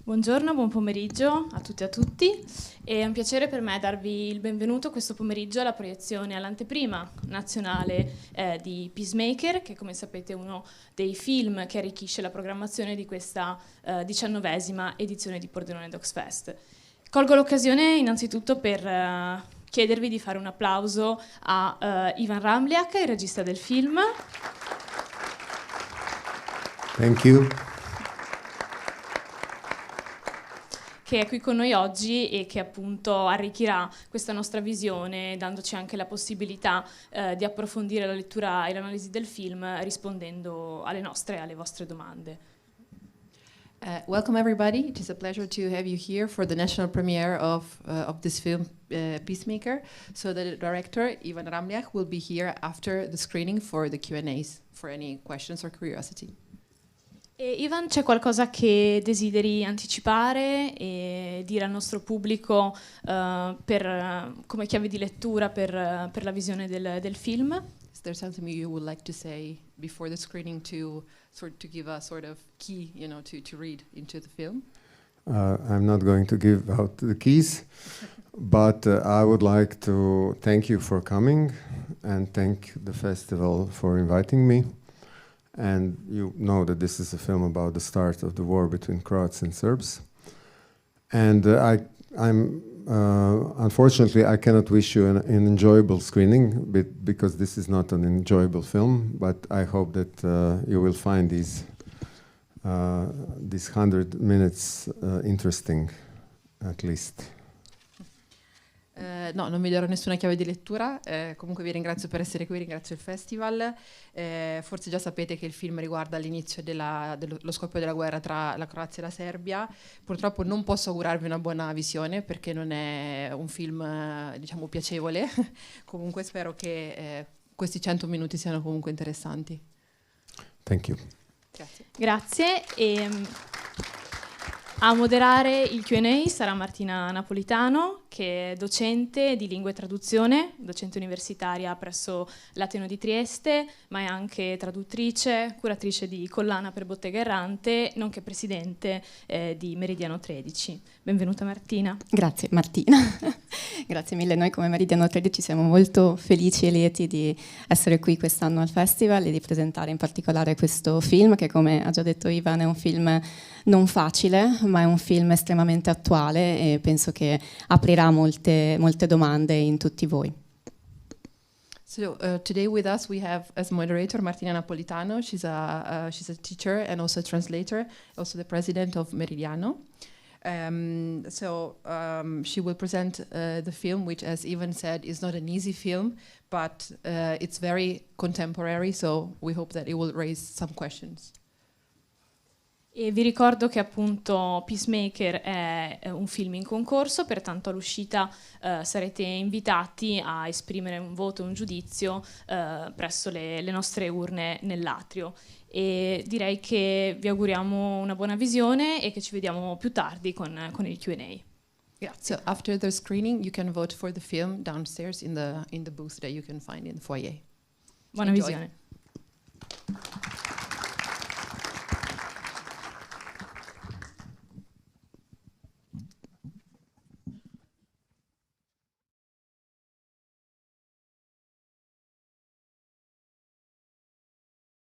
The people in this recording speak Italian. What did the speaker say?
Buongiorno, buon pomeriggio a tutti e a tutti. È un piacere per me darvi il benvenuto questo pomeriggio alla proiezione all'anteprima nazionale di Peacemaker, che come sapete è uno dei film che arricchisce la programmazione di questa 19ª edizione di Pordenone Docs Fest. Colgo l'occasione innanzitutto per chiedervi di fare un applauso a Ivan Ramliak, il regista del film. Thank you. Che è qui con noi oggi e che appunto arricchirà questa nostra visione, dandoci anche la possibilità di approfondire la lettura e l'analisi del film rispondendo alle nostre e alle vostre domande. Welcome everybody. It is a pleasure to have you here for the national premiere of this film, Peacemaker. So the director, Ivan Ramliak, will be here after the screening for the Q&As, for any questions or curiosity. E Ivan, c'è qualcosa che desideri anticipare e dire al nostro pubblico come chiave di lettura per la visione del film? Is there something you would like to say before the screening to give a sort of key, to read into the film? I'm not going to give out the keys, but I would like to thank you for coming and thank the festival for inviting me. And you know that this is a film about the start of the war between Croats and Serbs. And unfortunately, I cannot wish you an enjoyable screening because this is not an enjoyable film. But I hope that you will find these 100 minutes interesting, at least. No, non vi darò nessuna chiave di lettura, comunque vi ringrazio per essere qui, ringrazio il festival. Forse già sapete che il film riguarda l'inizio dello scoppio della guerra tra la Croazia e la Serbia. Purtroppo non posso augurarvi una buona visione perché non è un film, piacevole. Comunque spero che questi 100 minuti siano comunque interessanti. Thank you. Grazie. A moderare il Q&A sarà Martina Napolitano, che è docente di lingua e traduzione, docente universitaria presso l'Ateneo di Trieste, ma è anche traduttrice, curatrice di collana per Bottega Errante, nonché presidente di Meridiano 13. Benvenuta Martina. Grazie Martina, grazie mille. Noi come Meridiano 13 siamo molto felici e lieti di essere qui quest'anno al festival e di presentare in particolare questo film che, come ha già detto Ivan, è un film non facile, ma è un film estremamente attuale e penso che aprirà molte domande in tutti voi. So today with us we have as moderator Martina Napolitano. She's a teacher and also a translator, also the president of Meridiano. She will present the film, which, as Ivan said, is not an easy film, but it's very contemporary, so we hope that it will raise some questions. E vi ricordo che appunto Peacemaker è un film in concorso, pertanto all'uscita sarete invitati a esprimere un voto e un giudizio presso le nostre urne nell'atrio. E direi che vi auguriamo una buona visione e che ci vediamo più tardi con il Q&A. Grazie. So after the screening you can vote for the film downstairs in the booth that you can find in the foyer. Buona Enjoy. visione.